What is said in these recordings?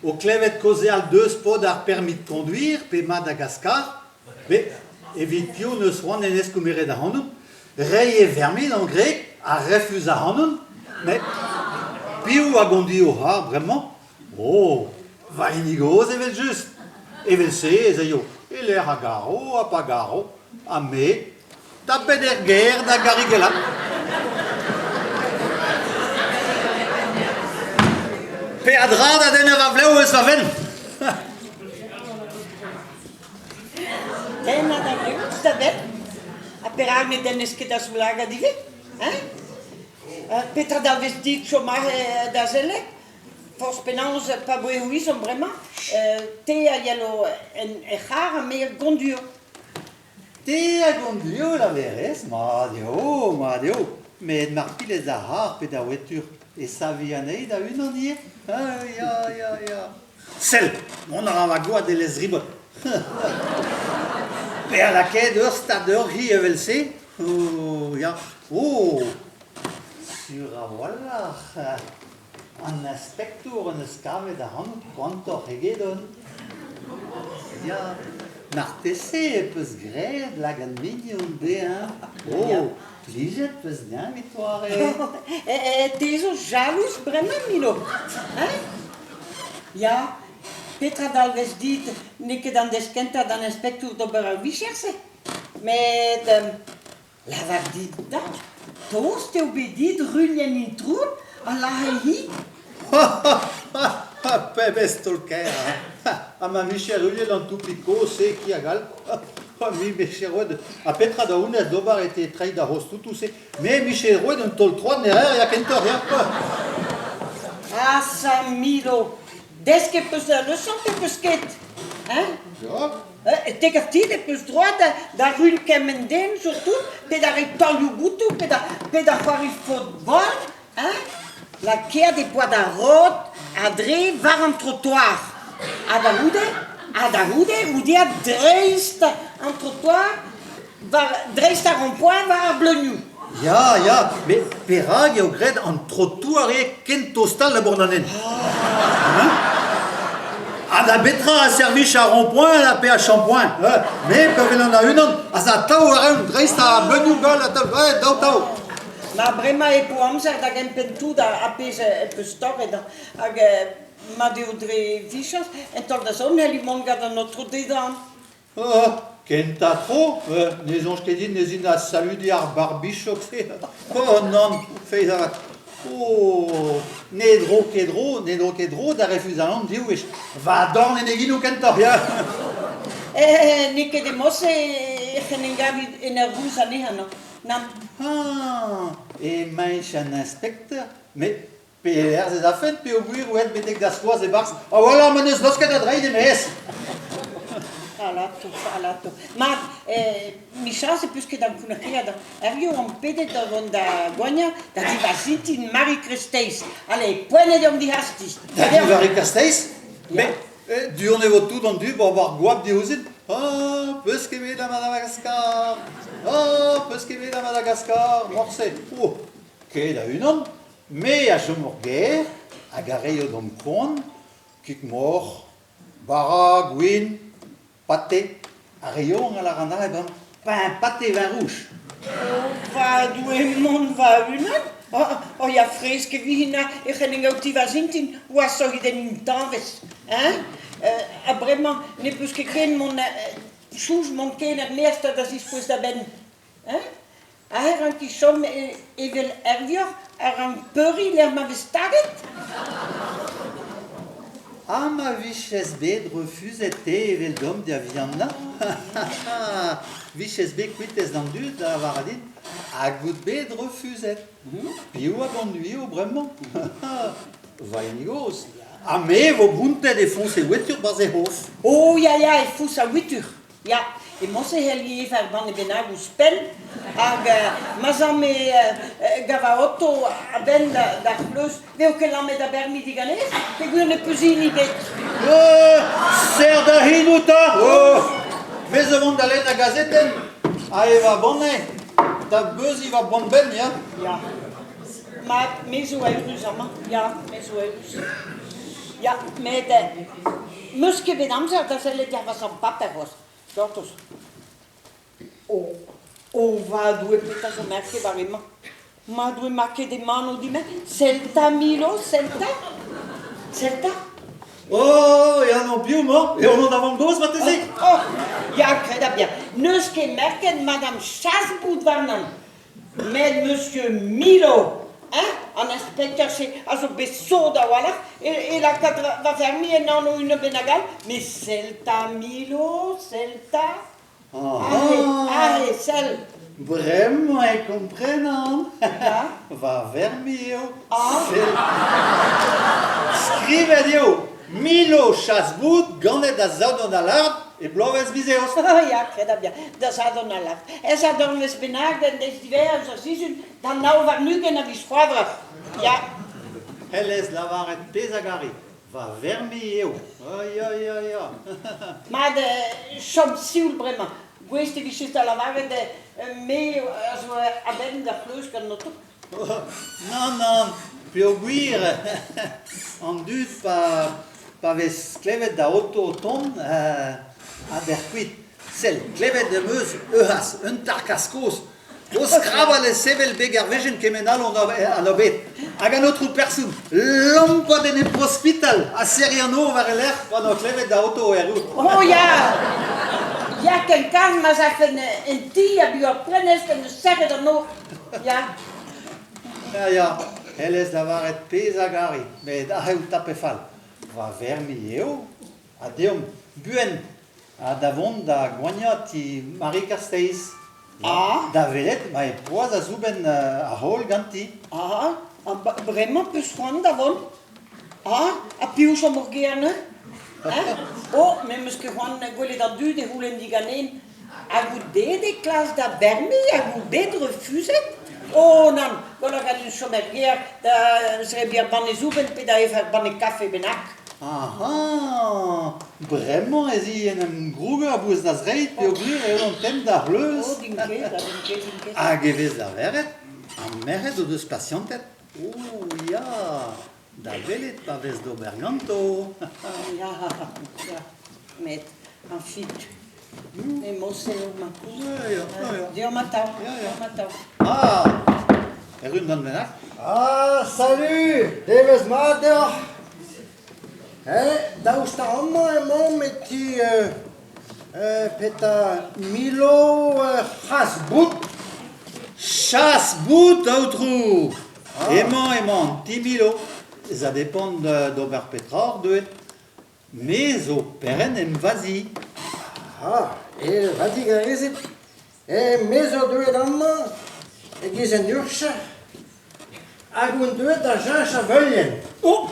au clevet causé al deux pod ar permis de conduire, pe Madagascar, mais evitio ne soin en escumere da hanun, rei e vermin en grec, a refuse a hanun, mais piou a gondi au har, vraiment, oh, va inigos evel just, evel se, ezeio, e l'air a garo, a pagaro, a me, da beder guerre da garigela. Pe adra da den eva vleu eus va ven. Den a da vleu, sta ven? A perar me den esket a soulaga dive? Petra da vestit chomar da zele? Fors penans pa boe ouizom brema? Te a yelo en echar a me gondur. Te a gondio la veres, Madio. Mais marpi les ahar pe da wetur. Et sa vianei da un an hier. Ya. Sel, mon aravagoa de les ribot. Pe a la ket ur stadeur hi evel se. Oh, ya. Oh, sur a voilà. An aspectur an escave da han quanto hegedon. Ya. Nartese e peus gred lagan mignon be, hein. Oh, pliget peus bien victoire. Te zo jalous brema milo? Ja, Petra dal vestit neke dan deskenta dan inspector d'ober a vicherse. Met la var dit da, toos te obedit rulien in troen a la hi. Pe bestolker, a ma micherulje dans tout picot, c'est qui a gal. Mi micherod, a Petra da unes dobar ete trei da hostu tout se. Mais micherod un tol 3 nerer ya kentor ya. Ah, sa milo. Deske peus le son te peus ket. Ja. Te gafti de peus droit da rul kemenden surtout, pe da rectangle boutou, pe da c'hoari football, la kea de poa da rot, a dre var an trottoir. A da oude a dreist an trottoir, dreist a rond-point var ar blognou. Ja, mais perag eo gred an trottoare ken tostal la bornanen. A da betra a service à rond-point, la pe a shampoing. Mais pevel an a unan, a za tao a reun dreist a blognou gal a tao, tao. Ma brema e po amzer da gen pentout a pez e peus torret hag ma deo dre vichas entor da zon heli manga da notre dedan. Kenta tro, ne zonj ket din ne zin a saludi ar barbichok se. Oh non, feiz a... Oh, ne dro kedro da refusalant diou ech. Va dorn en egin o kentor, ya. Neke de mos genengavi enervous ane hano. Nam. E maich an inspecteur, mais PLR zez a fent pe o gwir ou et betek da skoaz e bars. Voilà, man eus losket a dreid emez. Alato. Ma, mi chas e peus ket an kounakea da. Rio an pedet da vont da goania, da diva zintin Marie Christeis. Ale, poenet om di hastis. Da diva Marie Christeis? Mais, duon e vo tout an du, bo war gwab di ouzit. Peus ket bet a Madagascar. Peus ket bet a Madagascar. Morse. Ket a unan. Me a chom ur ger, a gare yo dom kon, kik mor, bara, gwin, pate, a reyo an la randa e ban, pain pate vin rouge. Va doe mon va unan? Ya freske vi hina e genenga o tiva zintin, oa so den in tanves. A bremañ, ne peus ket ken mon chouj mon ken ar neasta da zispoez da ben. A her an ki chom evel ervior, ar an peuri l'er ma vestaget? Ah, ma viches bet refuzet te evel dom da vianna. Viches bet kuitez d'an dud da varadin, a gout bet refuzet. Piou a bon nui o bremañ. Va enigos. A me vo buntet e fons e wetur baz e hof. Ya, e fous a witur. Ya, e mos e heli fer ban e benag o spel, hag mazan me gava otto a ben da chleus, veo ket lamet a bermi diganez, pe gwir ne peus ini bet. Ser da hin o ta! Vez a vont da len a gazeten, a eva bonne, da beus i va bon ben, ya? Ya. Ma, mezo a eurus ama. Ya, mezo a eurus. Ja, met muske bij Amsterdam, dat zal het ja van zijn papa was. Dat is. Wat doe ik met dat zo merken waarin maar? Maar doe ik de mano die me? Celta Milo, Celta? Celta? Oh, ja, non più, mo. E on en avant dos, wat is ik? Oh, ja, ik krijg dat bien. Nuske merken, madame Chasbout varnan. Met monsieur Milo. En inspecteur, c'est also besoda wala. Et la cadre va fermer et non une benagal. Mais Celta Milo, Celta. Allez, celle. Vraiment, ik comprendo. Ja. Va vermio. Ah. Scrive dio. Milo Chasbout, ganet da zouden alard e bloves biseos. Oh ja, ik krijg dat bien. Dat is dan al af. En ze hadden eens benagd en deze divers exercities. Dan nou waar nu gaan we squadra. Ja. Helles lavaret pesagari. Va vermio. Ja. Maar de chomsiul vraiment. Queste che si sta lavare de me als we abbiamo da plus kan not. Non, pioguire. En dut pa ves klevet da auto ton a derquit. Sel klevet de meus euhas, un tarkaskos. O scrava le sevel begarvegen kemenal on a obet. Hag an outro persoun, lampa den e prospital, a seriano var l'er pa no klevet da auto erut. Oh ja! Ja, ken kan, maar zeg een tia bij op prennes en zeggen er nog. Ja. Ja, helles lavaret pesagari, met a heu tapefal. Va vermio, a deom buen, a davon da guagnat i Marie Casteis. Da velet, ma e poaz a zouben a hol ganti. Vraiment plus gewoon daarvan. A pius om nog gerne. Oh, mais misschien gewoon goeie dat duurt, de hoelen die gaan heen. A goede de klas da vermi, a goede refuse. Oh, dan gaan we zo met hier, dan zijn we bij de zoeken, dan even bij de café benak. Vraiment, is hier een groeger, boes dat reit, pioguur, en on tem da hleus. Oh, dinke. A gewes da veret, a meret o deus patientet. Oh, ja, da velet pa vez do berganto. Ja, met een fiets. Emotie ook maar. Ja. Die matau. Erun dan benak. Salut, Davis Mader. Daar sta allemaal een man met die peta Milo Chasbout. Chasbout, outro. Aimant, 10 milo. Ça dépend d'Ober Petror, de mais au peren em vazi. Wat ik is het? Mezo doe het allemaal. Ik is een Jurse. Ik moet doen dat Jean Chavelien. Oh,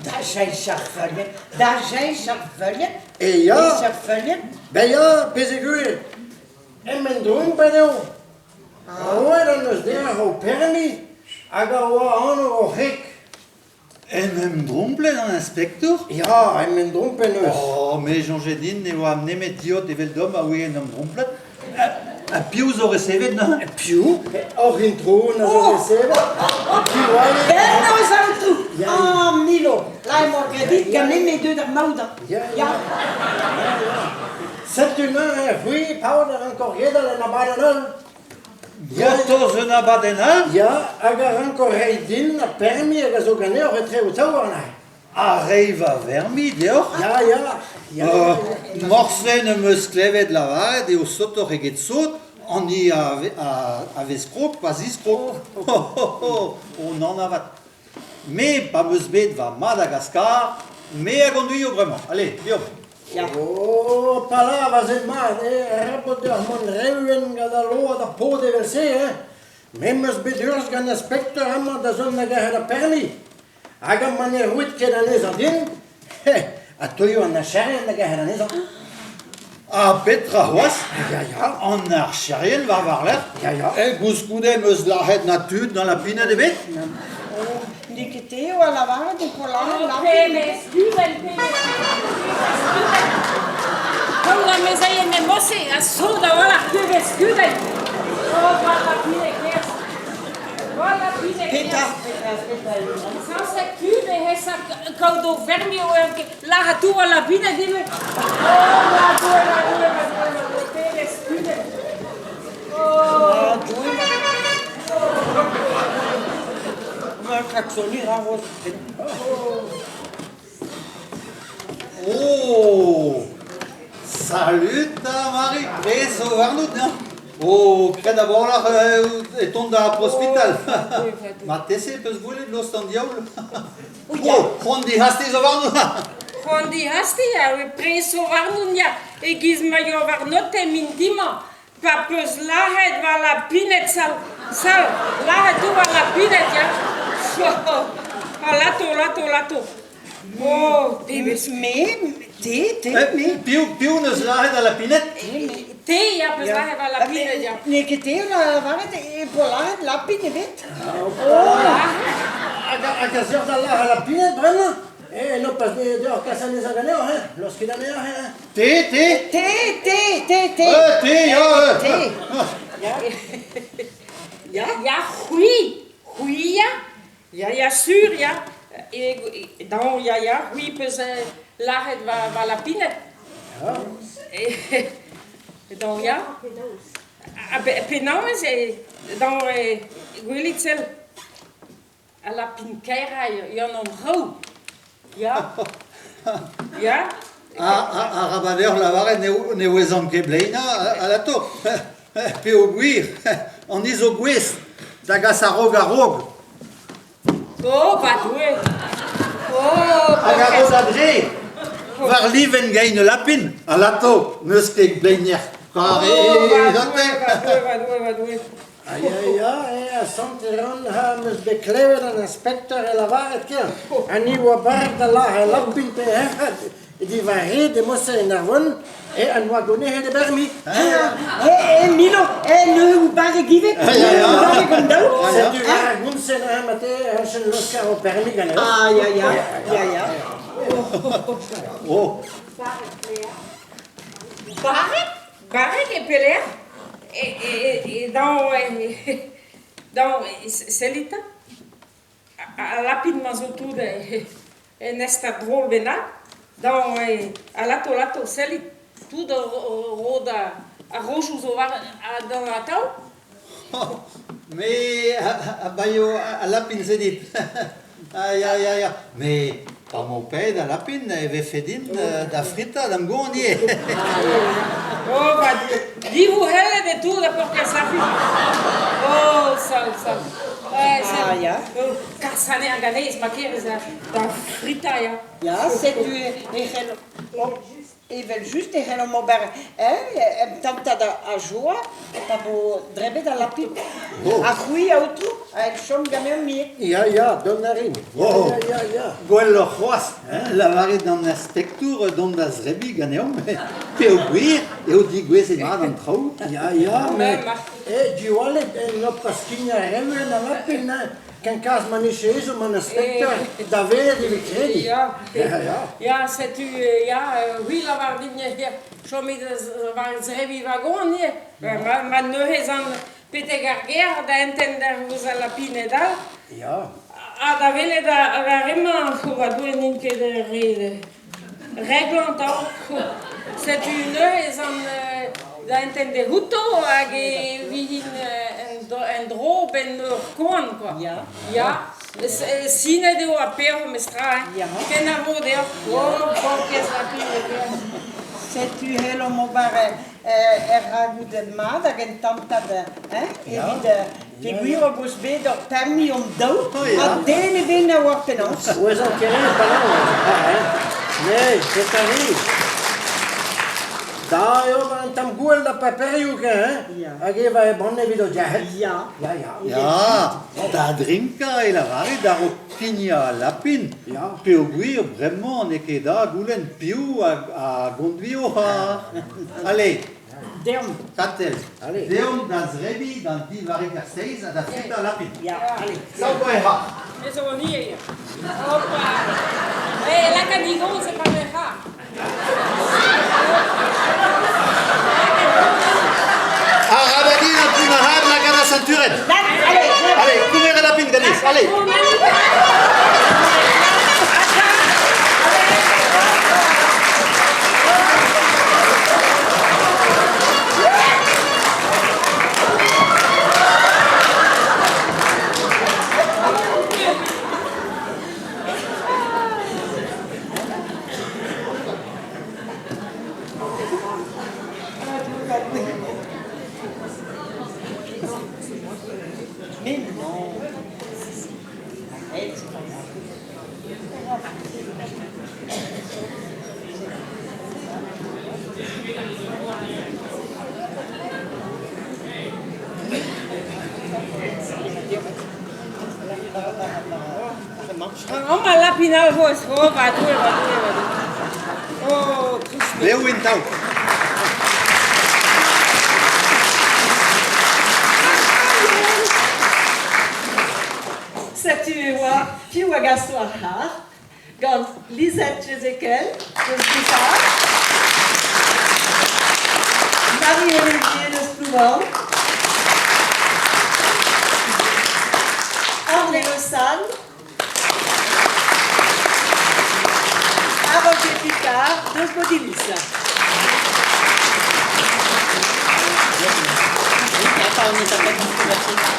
daar zijn chaffeljen. Daar zijn chaffeljen. Ja. Chaffeljen. Ben ja, beziguur. En mijn droom bij jou. Dan is daar op permi. Ik ga aan op gek. En hem dromple dan inspector? Ja, en mijn droom ben dus. Oh, mais Jean Gédine ne wa nemet diot evel dom a oe en hem dromplet. A pious o recevet, na? Piu, auch in Thron, also dasselbe. Ben nou zou toe. Ah, Milo. Laat maar krediet, kan niet meer door de mouden. Ja. C'est une fruit powder encore jeder en abadenal. Goto zena badenal? Ja, agar encore heidin, a permis, agar zo gane, or etre o tauana. Arriva vermi, deoch? Ja. Morsen em eus klevet lavaret eo sotor eget sot, an i a veskrok, pa ziskrok. On en avat. Me pa meus bet va Madagascar, me a gonduio vraiment. Allez, diom. Oh, pala, was het maar, rapporteur mon reuen, gada loa da po de verse, Members bedeurs gan inspector hammer da zon naga hada permis. Aga mane ruit ke da neza din. A toyo an acharien naga hada neza. A Petra was? Ja. An archerien war warlet? Ja. E gouskoude meus lahet na tud dans la pine de bet? Nikite o la vara de polare la. Hola mesaie ne mosse a soda wala skuden. Oh, va la pine kes. Oh, Voilà, Peter. Peter. Sans se cube, et ça, quand on ferme, là, tout à la pine, dit oh, la Ah, doe maar ga ik zo niet gaan worden. Oh! Salut, Marie! Preso Arnoud, non? Oh, cred d'abord là, et tombe dans l'hospital. Ma tese, peut se voler de l'os en diable? Oh, on dit hastis au Arnoud! Gewoon die hastie, ja, we preso warnun, ja. Ik is maar jo warnote mindima. Papus lahet wa la pinet sal. Lahet tu wa la pinet, ja. Lato. Oh, Dus mee, mee. Piu ne se lahet à la pinette? Thee, ja, pues lahet wa la pinet, ja. Nee, que te waar het polar la pine vet. A que da lá a la pina, vraiment? Non pas de casa ni zaganeo, hein? Los que dan hein? Té! Té, ja! Ja, goeie, ja. Ja, sûr, ja. Dan, ja, goeie, pues lahet wa la pinet. Dan, ja. Penauwens, dan wil ik zelf à la pinkeira, ja, non gauw. Ja. Ja. A rabader la vare ne wezan ket bleina a la to. Pe o gwir, an izo gwez, da gas a rog. Oh, badoue. Oh, Hag a roz a dre, var liven gain lapin, a la to, neus ket bleiner. Kare badoue. Ja, Santeron hebben bekleven en inspector en la waarheid keer. En nieuwe bar de lage lampin te hebben. Die waarheid, die moesten in daar wonen. En wat doen de bermi? Milo, nu bare give it. Bare gondou. C'est du ragoun sen met een loska op bermi gaan. Ja. Oh, Barek et Pelé. Et dans Celita, a lapid mazotude nesta drôle bena, dans a lato Celit, tout de roda a rojus ovar dans la tau. mais a baio a lapin zedit. Ya. Mais pa mon ped a lapin eve fedin da frita d'am gondie. Oh, divu hele de tout de porque sapi. Oh, sal. Ja. Kasane a ganes makeres da frita, ja. Ja, c'est du even just helemaal bij tant dat a joa dat bo drebe da la pip a goeie auto a som gamer meer Ja, don daarin. Oh. Ja. Gwell c'hoaz, la vare d'an inspector d'on da zrebi ganeom, pe o gwir, e o di gwez e mad an trao. Ja, mais du wallet no pasquinha remen na lapin. Qu'un cas manicheuse ou mon inspecteur d'avere di credi. Ja, c'est tu, oui, la vardinje hier, schon mit war zrebi wagon hier. Man neuhes an Peter Garger, da entender vos a la pine da. Ja. Da vele da vraiment, va due ninke de reglant auch. C'est tu neuhes an da entender huto, age wie hin en drop en korn, quoi. Ja. Sine de o apero mestra, ken a vo de qu'est la pine. c'est tu helemaal bij ragout de maat dat een tante de bureau bus bij dat permis om dood a dene binnen wordt in ons Où est-ce qu'on est pas là? Nee, c'est pas lui. Da yo van tam goel da paperiu ke, hè? Ageva e bonne video jahet. ja Ja, da drinka e la vare da ro pigna lapin. Pe o gwir, vraiment, ne ket da goulen piou a gondvio ha. Allez, dem katel. Allez. Deom da zrebi dan di vare karseiz a da frita lapin. allez Sau go e ha. Et ça on y est. Hoppa. La canigon, c'est pas le rat. A rabadin a puna had la gana santuret. allez Allez, couvert Allez. Oh, magnifique. Mais non. Arrête, c'est pas grave. Oh, ma lapinal hos. Oh, vadu. Oh, Christus. Veu então. Satuewa, Piwagasoaha, gant Lisette Jezekel, de Spoussard, Marie-Olivier de Splouvant, André Lausanne, Roger Picard, de Sbodilissa. Attends, on est à peine